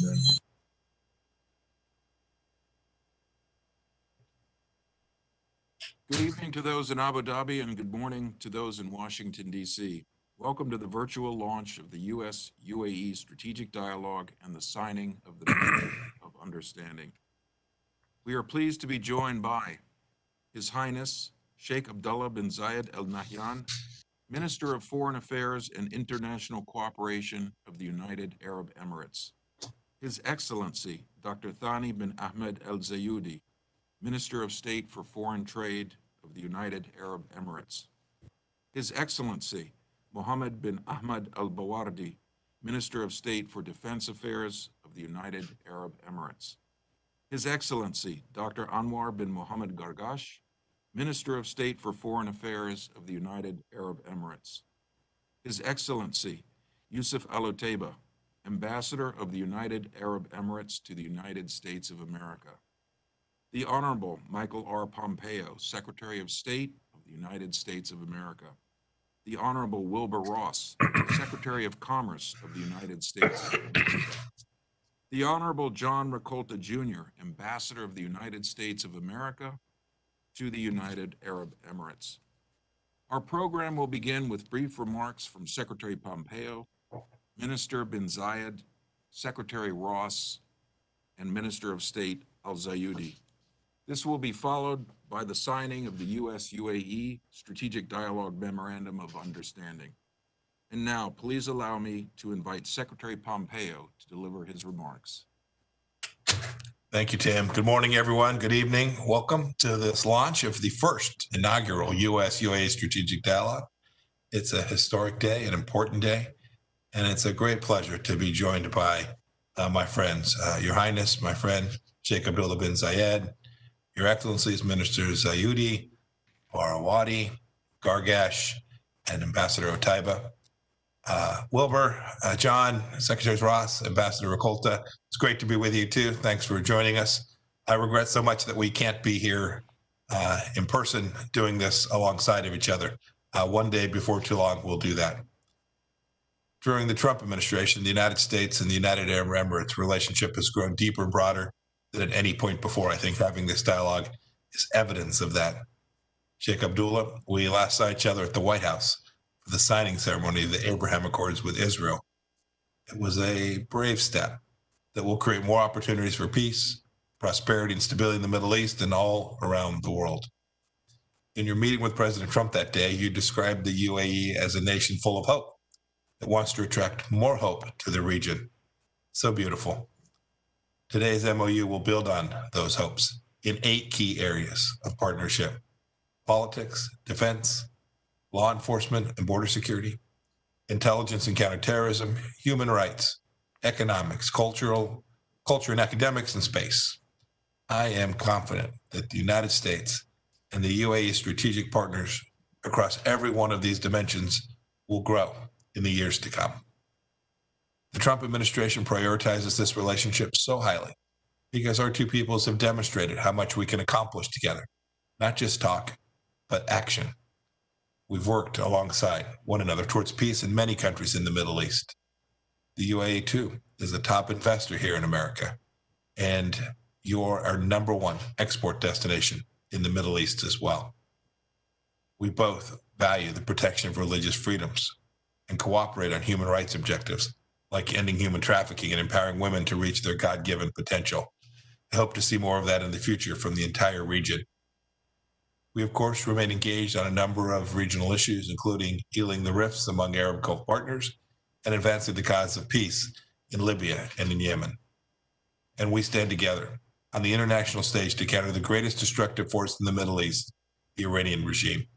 Good evening to those in Abu Dhabi and good morning to those in Washington, D.C. Welcome to the virtual launch of the U.S.-UAE Strategic Dialogue and the signing of the Memorandum of Understanding. We are pleased to be joined by His Highness Sheikh Abdullah bin Zayed Al Nahyan, Minister of Foreign Affairs and International Cooperation of the United Arab Emirates. His Excellency Dr. Thani bin Ahmed Al Zayed, Minister of State for Foreign Trade of the United Arab Emirates. His Excellency Mohammed bin Ahmed Al Bawardi, Minister of State for Defense Affairs of the United Arab Emirates. His Excellency Dr. Anwar bin Mohammed Gargash, Minister of State for Foreign Affairs of the United Arab Emirates. His Excellency Yusuf Al Otaiba, Ambassador of the United Arab Emirates to the United States of America. The Honorable Michael R. Pompeo, Secretary of State of the United States of America. The Honorable Wilbur Ross, Secretary of Commerce of the United States of America. The Honorable John Rakolta Jr., Ambassador of the United States of America to the United Arab Emirates. Our program will begin with brief remarks from Secretary Pompeo, Minister bin Zayed, Secretary Ross, and Minister of State Al-Zayudi. This will be followed by the signing of the U.S.-UAE Strategic Dialogue Memorandum of Understanding. And now, please allow me to invite Secretary Pompeo to deliver his remarks. Thank you, Tim. Good morning, everyone. Good evening. Welcome to this launch of the first inaugural U.S.-UAE Strategic Dialogue. It's a historic day, an important day, and it's a great pleasure to be joined by my friends, Your Highness, my friend, Sheikh Abdullah bin Zayed, Your Excellencies, Ministers Zayudi, Barawadi, Gargash, and Ambassador Otaiba. Wilbur, John, Secretaries Ross, Ambassador Rakolta, it's great to be with you too. Thanks for joining us. I regret so much that we can't be here in person doing this alongside of each other. One day before too long, we'll do that. During the Trump administration, the United States and the United Arab Emirates relationship has grown deeper and broader than at any point before. I think having this dialogue is evidence of that. Sheikh Abdullah, we last saw each other at the White House for the signing ceremony of the Abraham Accords with Israel. It was a brave step that will create more opportunities for peace, prosperity, and stability in the Middle East and all around the world. In your meeting with President Trump that day, you described the UAE as a nation full of hope that wants to attract more hope to the region. So beautiful. Today's MOU will build on those hopes in 8 key areas of partnership: politics, defense, law enforcement and border security, intelligence and counterterrorism, human rights, economics, culture and academics, and space. I am confident that the United States and the UAE strategic partners across every one of these dimensions will grow in the years to come. The Trump administration prioritizes this relationship so highly because our two peoples have demonstrated how much we can accomplish together, not just talk, but action. We've worked alongside one another towards peace in many countries in the Middle East. The UAE, too, is a top investor here in America, and you're our #1 export destination in the Middle East as well. We both value the protection of religious freedoms and cooperate on human rights objectives, like ending human trafficking and empowering women to reach their God-given potential. I hope to see more of that in the future from the entire region. We, of course, remain engaged on a number of regional issues, including healing the rifts among Arab Gulf partners and advancing the cause of peace in Libya and in Yemen. And we stand together on the international stage to counter the greatest destructive force in the Middle East, the Iranian regime.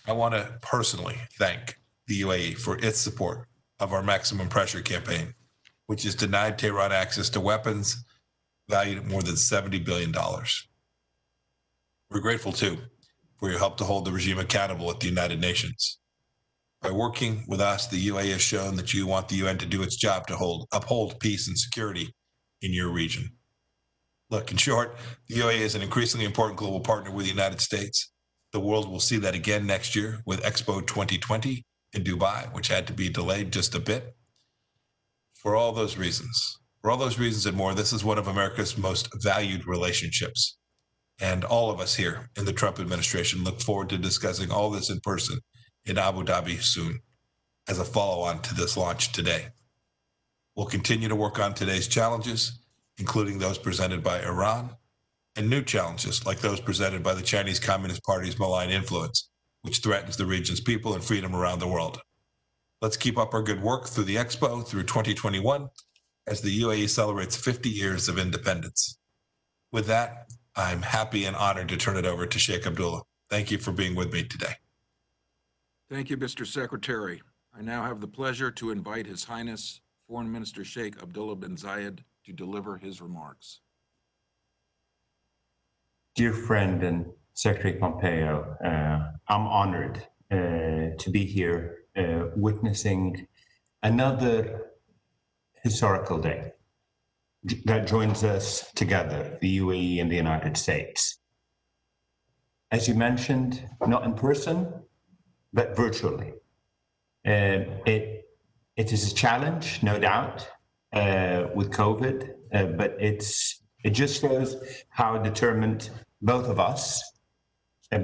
I want to personally thank the UAE for its support of our maximum pressure campaign, which has denied Tehran access to weapons valued at more than $70 billion. We're grateful, too, for your help to hold the regime accountable at the United Nations. By working with us, the UAE has shown that you want the UN to do its job to uphold peace and security in your region. Look, in short, the UAE is an increasingly important global partner with the United States. The world will see that again next year with Expo 2020 in Dubai, which had to be delayed just a bit. For all those reasons, For all those reasons and more, this is one of America's most valued relationships. And all of us here in the Trump administration look forward to discussing all this in person in Abu Dhabi soon as a follow-on to this launch today. We'll continue to work on today's challenges, including those presented by Iran, and new challenges like those presented by the Chinese Communist Party's malign influence, which threatens the region's people and freedom around the world. Let's keep up our good work through the Expo through 2021 as the UAE celebrates 50 years of independence. With that, I'm happy and honored to turn it over to Sheikh Abdullah. Thank you for being with me today. Thank you, Mr. Secretary. I now have the pleasure to invite His Highness Foreign Minister Sheikh Abdullah bin Zayed to deliver his remarks. Dear friend and Secretary Pompeo, I'm honored to be here witnessing another historical day that joins us together, the UAE and the United States. As you mentioned, not in person, but virtually. It is a challenge, no doubt, with COVID, but it just shows how determined both of us,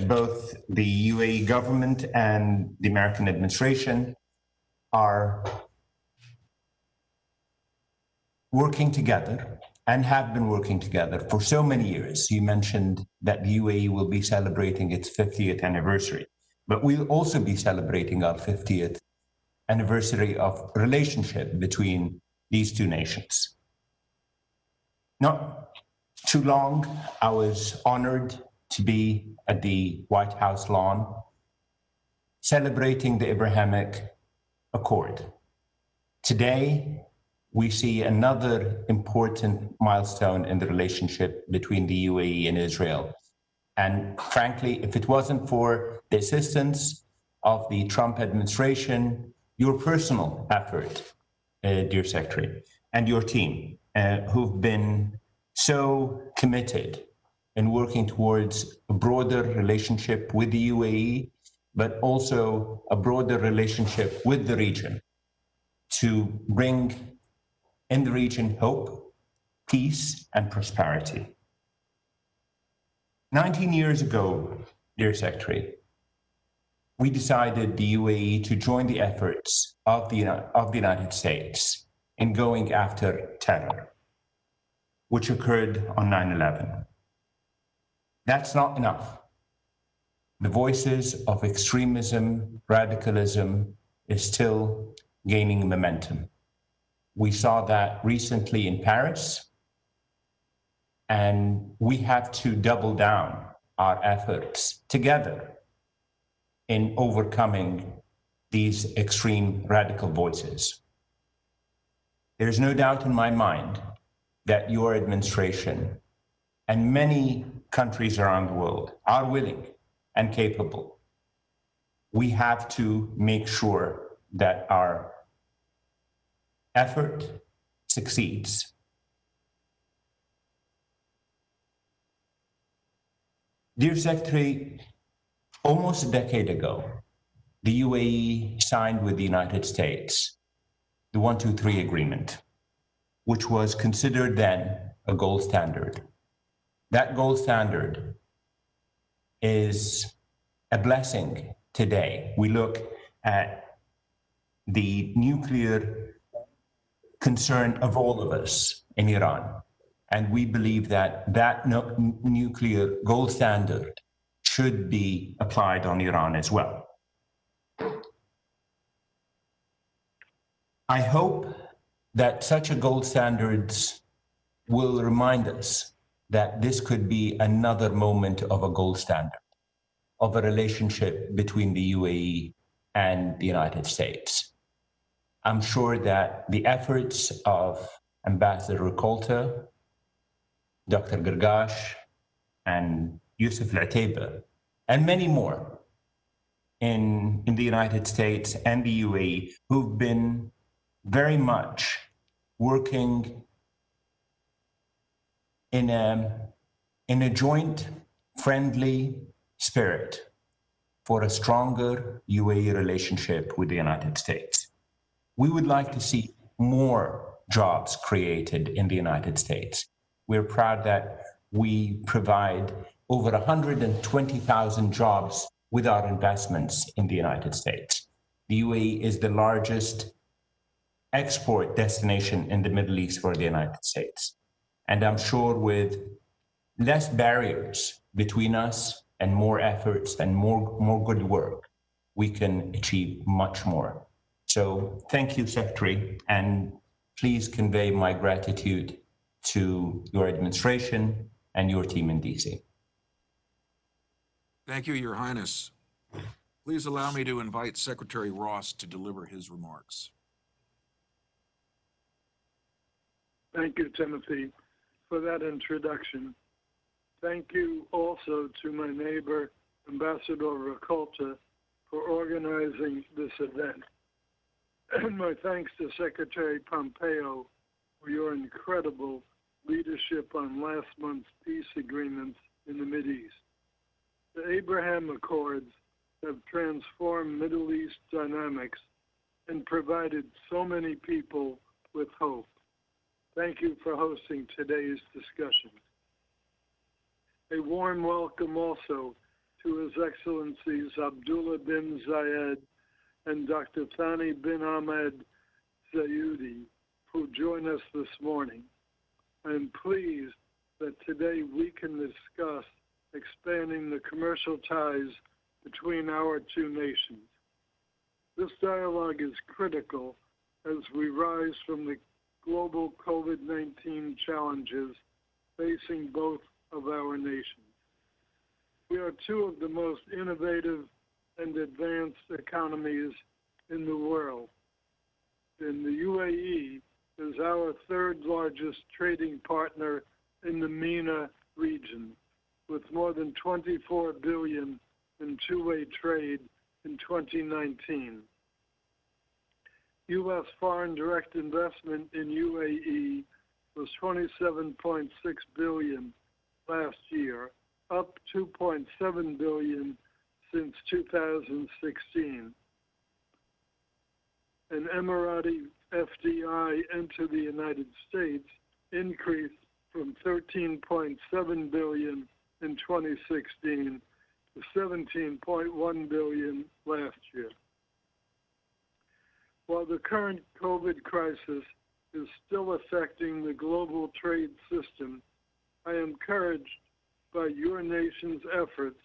both the UAE government and the American administration, are working together and have been working together for so many years. You mentioned that the UAE will be celebrating its 50th anniversary, but we'll also be celebrating our 50th anniversary of relationship between these two nations. Not too long, I was honored to be at the White House lawn celebrating the Abrahamic Accord. Today, we see another important milestone in the relationship between the UAE and Israel. And frankly, if it wasn't for the assistance of the Trump administration, your personal effort, dear Secretary, and your team, who've been so committed in working towards a broader relationship with the UAE, but also a broader relationship with the region to bring in the region hope, peace, and prosperity. 19 years ago, dear Secretary, we decided the UAE to join the efforts of the United States in going after terror, which occurred on 9/11. That's not enough. The voices of extremism, radicalism is still gaining momentum. We saw that recently in Paris, and we have to double down our efforts together in overcoming these extreme radical voices. There's no doubt in my mind that your administration and many countries around the world are willing and capable. We have to make sure that our effort succeeds. Dear Secretary, almost a decade ago, the UAE signed with the United States the 123 agreement, which was considered then a gold standard. That gold standard is a blessing today. We look at the nuclear concern of all of us in Iran, and we believe that that nuclear gold standard should be applied on Iran as well. I hope that such a gold standards will remind us that this could be another moment of a gold standard, of a relationship between the UAE and the United States. I'm sure that the efforts of Ambassador Ricolta, Dr. Gargash, and Yusuf Al-Ateba, and many more in the United States and the UAE who've been very much working in a joint, friendly spirit for a stronger UAE relationship with the United States. We would like to see more jobs created in the United States. We're proud that we provide over 120,000 jobs with our investments in the United States. The UAE is the largest export destination in the Middle East for the United States. And I'm sure with less barriers between us and more efforts and more good work, we can achieve much more. So thank you, Secretary, and please convey my gratitude to your administration and your team in DC. Thank you, Your Highness. Please allow me to invite Secretary Ross to deliver his remarks. Thank you, Timothy, for that introduction. Thank you also to my neighbor, Ambassador Rakolta, for organizing this event. And my thanks to Secretary Pompeo for your incredible leadership on last month's peace agreements in the Mideast. The Abraham Accords have transformed Middle East dynamics and provided so many people with hope. Thank you for hosting today's discussion. A warm welcome also to His Excellencies Abdullah bin Zayed and Dr. Thani bin Ahmed Zayed, who join us this morning. I am pleased that today we can discuss expanding the commercial ties between our two nations. This dialogue is critical as we rise from the global COVID-19 challenges facing both of our nations. We are two of the most innovative and advanced economies in the world. And the UAE is our third largest trading partner in the MENA region, with more than $24 billion in two-way trade in 2019. U.S. foreign direct investment in UAE was $27.6 billion last year, up $2.7 billion since 2016. An Emirati FDI into the United States increased from $13.7 billion in 2016 to $17.1 billion last year. While the current COVID crisis is still affecting the global trade system, I am encouraged by your nation's efforts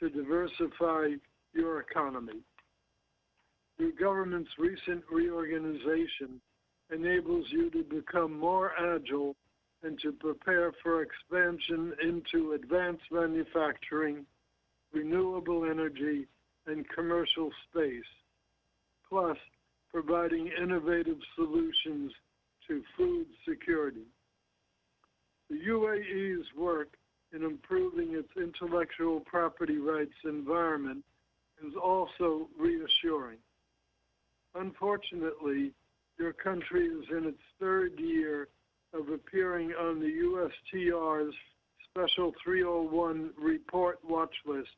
to diversify your economy. Your government's recent reorganization enables you to become more agile and to prepare for expansion into advanced manufacturing, renewable energy, and commercial space, plus providing innovative solutions to food security. The UAE's work in improving its intellectual property rights environment is also reassuring. Unfortunately, your country is in its third year of appearing on the USTR's Special 301 report watch list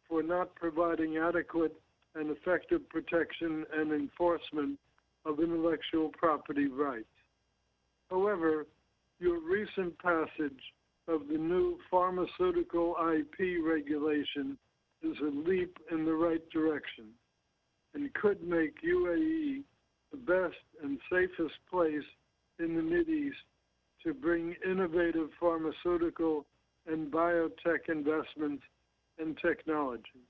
for not providing adequate and effective protection and enforcement of intellectual property rights. However, your recent passage of the new pharmaceutical IP regulation is a leap in the right direction and could make UAE the best and safest place in the Mideast to bring innovative pharmaceutical and biotech investments and technology.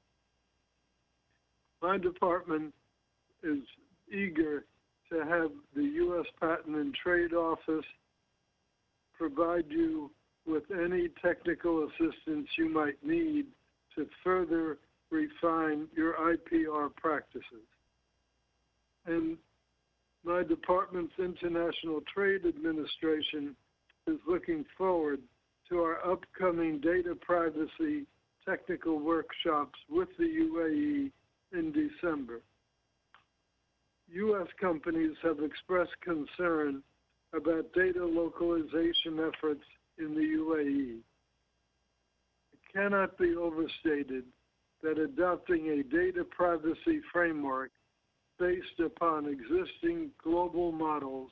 My department is eager to have the U.S. Patent and Trade Office provide you with any technical assistance you might need to further refine your IPR practices. And my department's International Trade Administration is looking forward to our upcoming data privacy technical workshops with the UAE in December. U.S. companies have expressed concern about data localization efforts in the UAE. It cannot be overstated that adopting a data privacy framework based upon existing global models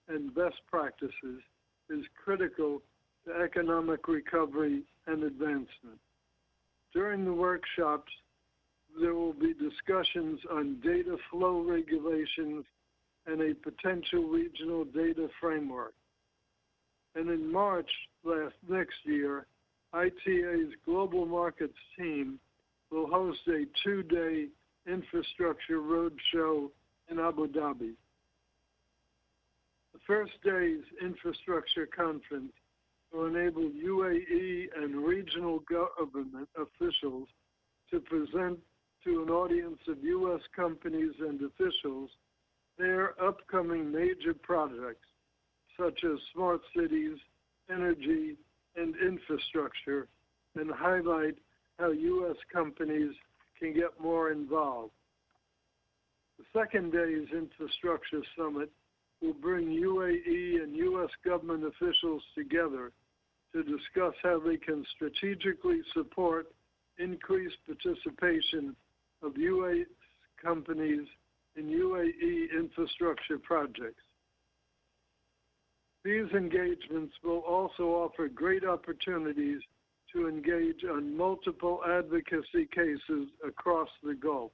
and best practices is critical to economic recovery and advancement. During the workshops, there will be discussions on data flow regulations and a potential regional data framework. And in March next year, ITA's Global Markets team will host a 2-day infrastructure roadshow in Abu Dhabi. The first day's infrastructure conference will enable UAE and regional government officials to present to an audience of U.S. companies and officials their upcoming major projects, such as smart cities, energy, and infrastructure, and highlight how U.S. companies can get more involved. The second day's infrastructure summit will bring UAE and U.S. government officials together to discuss how they can strategically support increased participation of U.S. companies in UAE infrastructure projects. These engagements will also offer great opportunities to engage on multiple advocacy cases across the Gulf.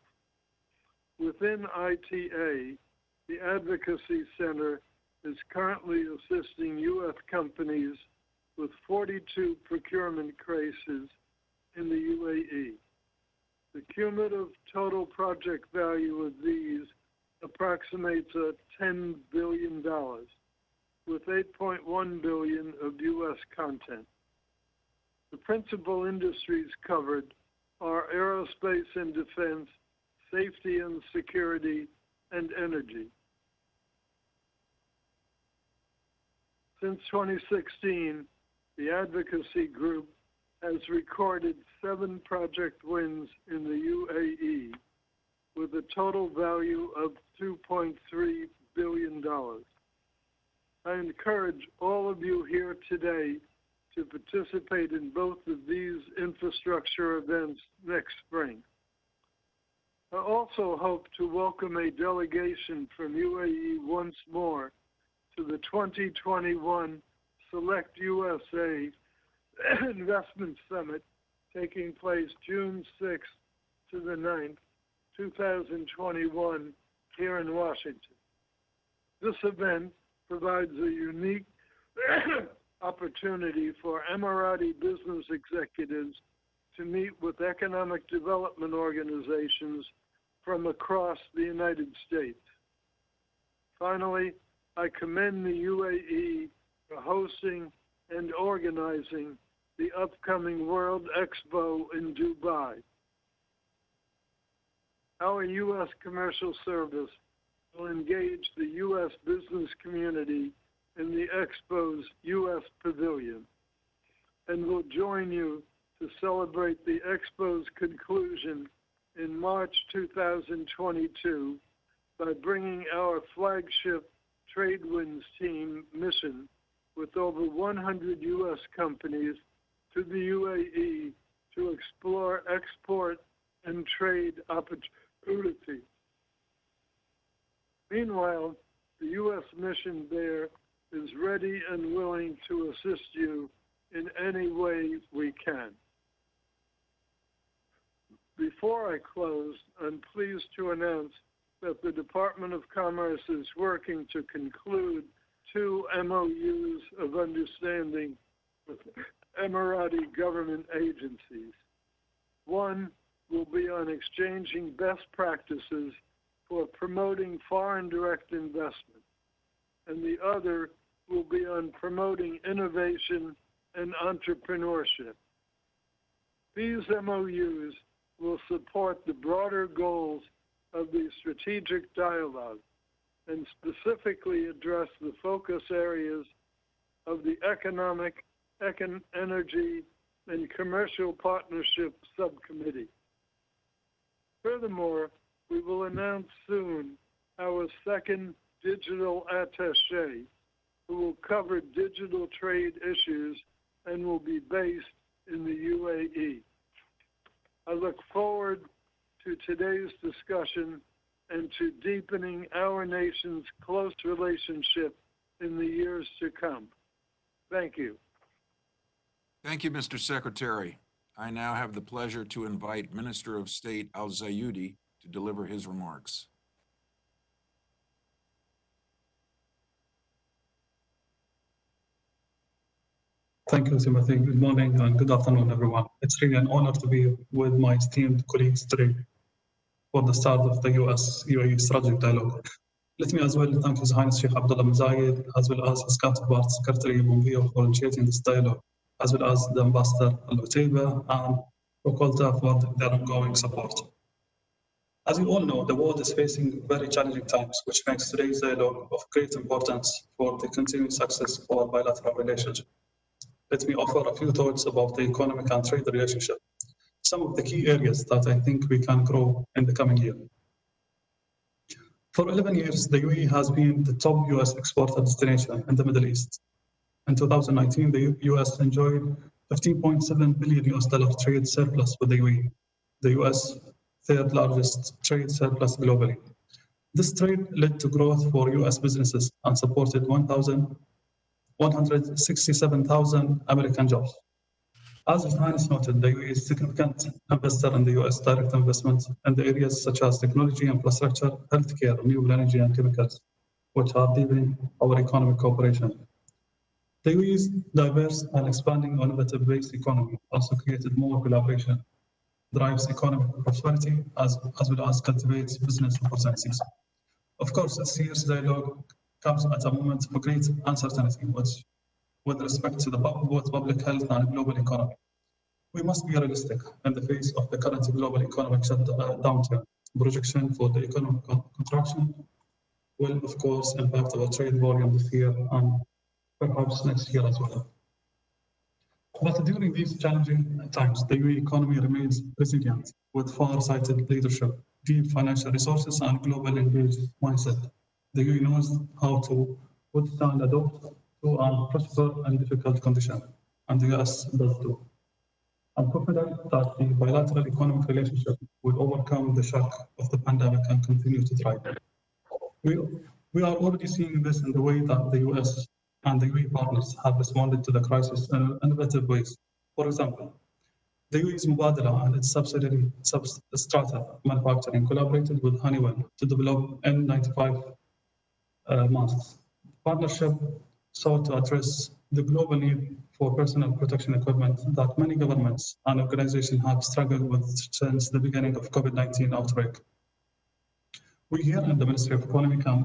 Within ITA, the Advocacy Center is currently assisting U.S. companies with 42 procurement cases in the UAE. The cumulative total project value of these approximates $10 billion, with $8.1 billion of U.S. content. The principal industries covered are aerospace and defense, safety and security, and energy. Since 2016, the advocacy group has recorded 7 project wins in the UAE with a total value of $2.3 billion. I encourage all of you here today to participate in both of these infrastructure events next spring. I also hope to welcome a delegation from UAE once more to the 2021 Select USA Investment Summit taking place June 6th to the 9th, 2021 here in Washington. This event provides a unique opportunity for Emirati business executives to meet with economic development organizations from across the United States. Finally, I commend the UAE for hosting and organizing the upcoming World Expo in Dubai. Our U.S. Commercial Service will engage the U.S. business community in the Expo's U.S. Pavilion and will join you to celebrate the Expo's conclusion in March 2022 by bringing our flagship TradeWinds team mission with over 100 U.S. companies to the UAE to explore export and trade opportunities. Meanwhile, the U.S. mission there is ready and willing to assist you in any way we can. Before I close, I'm pleased to announce that the Department of Commerce is working to conclude 2 MOUs of understanding with Emirati government agencies. One will be on exchanging best practices for promoting foreign direct investment, and the other will be on promoting innovation and entrepreneurship. These MOUs will support the broader goals of the strategic dialogue and specifically address the focus areas of the Economic, Energy, and Commercial Partnership Subcommittee. Furthermore, we will announce soon our second digital attaché, who will cover digital trade issues and will be based in the UAE. I look forward to today's discussion and to deepening our nation's close relationship in the years to come. Thank you. Thank you, Mr. Secretary. I now have the pleasure to invite Minister of State Al-Zayed to deliver his remarks. Thank you, Timothy. Good morning and good afternoon, everyone. It's really an honor to be with my esteemed colleagues today for the start of the US-UAE strategic dialogue. Let me as well thank His Highness Sheikh Abdullah bin Zayed, as well as his counterpart, Secretary Pompeo, for initiating this dialogue, as well as the Ambassador Al-Utaiba and Rokolta for their ongoing support. As you all know, the world is facing very challenging times, which makes today's dialogue of great importance for the continued success of our bilateral relationship. Let me offer a few thoughts about the economic and trade relationship, some of the key areas that I think we can grow in the coming year. For 11 years, the UAE has been the top US exporter destination in the Middle East. In 2019, the US enjoyed $15.7 billion US trade surplus with the UAE, the US third largest trade surplus globally. This trade led to growth for US businesses and supported 167,000 American jobs. As His Highness noted, the UAE is a significant investor in the US direct investments in the areas such as technology, infrastructure, healthcare, renewable energy, and chemicals, which are deepening our economic cooperation. The UAE's diverse and expanding innovative-based economy also created more collaboration, drives economic prosperity, as well as cultivates business opportunities. Of course, this year's dialogue comes at a moment of great uncertainty, with respect to both public health and global economy. We must be realistic in the face of the current global economic downturn. Projection for the economic contraction will, of course, impact our trade volume this year and perhaps next year as well. But during these challenging times, the UAE economy remains resilient with far-sighted leadership, deep financial resources, and global engaged mindset. The UAE knows how to withstand, adapt to, and prosper in difficult conditions, and the US does too. I'm confident that the bilateral economic relationship will overcome the shock of the pandemic and continue to thrive. We are already seeing this in the way that the US and the UAE partners have responded to the crisis in innovative ways. For example, the UAE's Mubadala and its subsidiary Strata Manufacturing collaborated with Honeywell to develop N95 masks. The partnership sought to address the global need for personal protection equipment that many governments and organizations have struggled with since the beginning of COVID-19 outbreak. We here in the Ministry of Economy can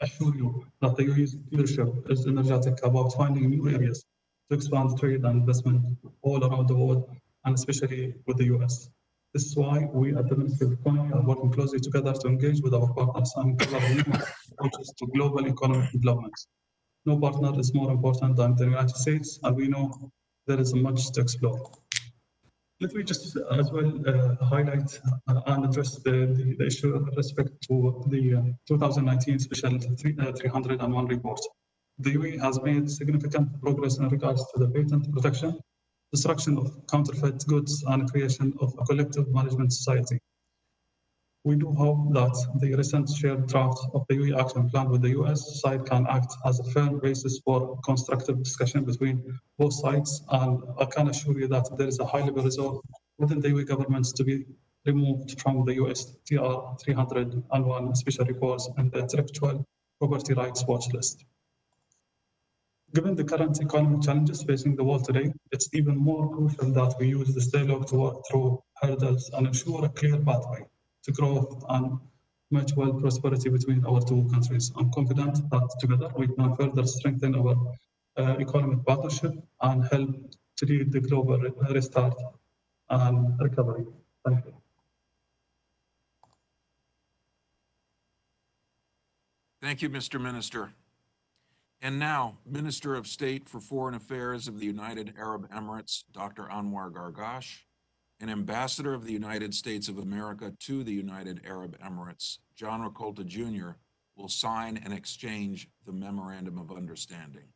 assure you that the UAE's leadership is energetic about finding new areas to expand trade and investment all around the world, and especially with the US. This is why we at the Ministry of Economy are working closely together to engage with our partners and collaborate approaches to global economic developments. No partner is more important than the United States, and we know there is much to explore. Let me just as well highlight and address the issue with respect to the 2019 Special 301 report. The UAE has made significant progress in regards to the patent protection, destruction of counterfeit goods, and creation of a collective management society. We do hope that the recent shared draft of the UAE action plan with the US side can act as a firm basis for constructive discussion between both sides, and I can assure you that there is a high level resolve within the UAE governments to be removed from the US TR 301 special reports and the intellectual property rights watch list. Given the current economic challenges facing the world today, it's even more crucial that we use this dialogue to work through hurdles and ensure a clear pathway to growth and mutual prosperity between our two countries. I'm confident that together we can further strengthen our economic partnership and help to lead the global restart and recovery. Thank you. Thank you, Mr. Minister. And now, Minister of State for Foreign Affairs of the United Arab Emirates, Dr. Anwar Gargash, and Ambassador of the United States of America to the United Arab Emirates, John Rokolta Jr., will sign and exchange the Memorandum of Understanding.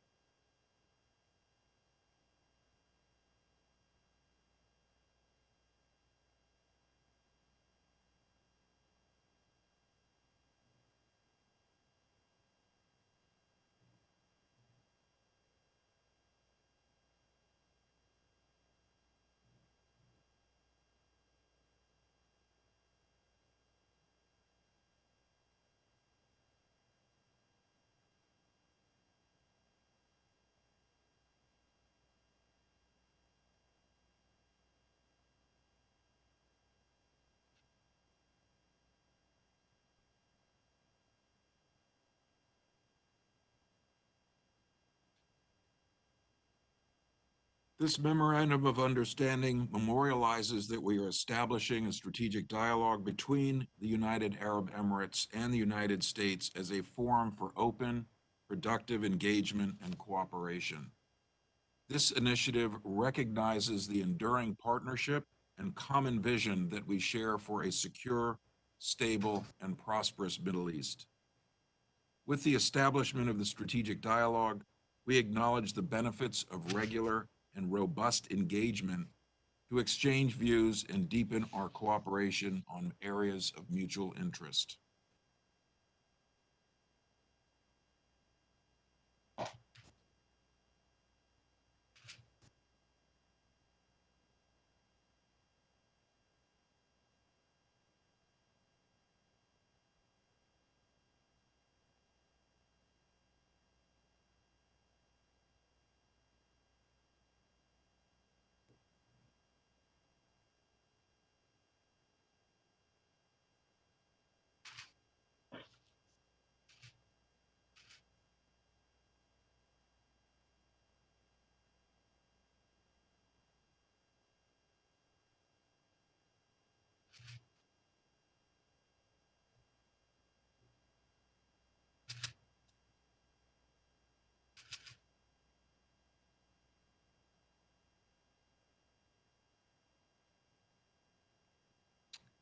This memorandum of understanding memorializes that we are establishing a strategic dialogue between the United Arab Emirates and the United States as a forum for open, productive engagement and cooperation. This initiative recognizes the enduring partnership and common vision that we share for a secure, stable, and prosperous Middle East. With the establishment of the strategic dialogue, we acknowledge the benefits of regular and robust engagement to exchange views and deepen our cooperation on areas of mutual interest.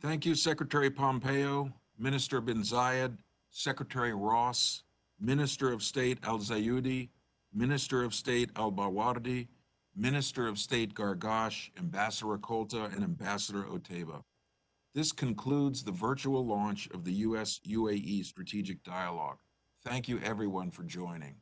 Thank you, Secretary Pompeo, Minister bin Zayed, Secretary Ross, Minister of State Al-Zayudi, Minister of State Al-Bawardi, Minister of State Gargash, Ambassador Kolta, and Ambassador Oteba. This concludes the virtual launch of the U.S.-UAE Strategic Dialogue. Thank you, everyone, for joining.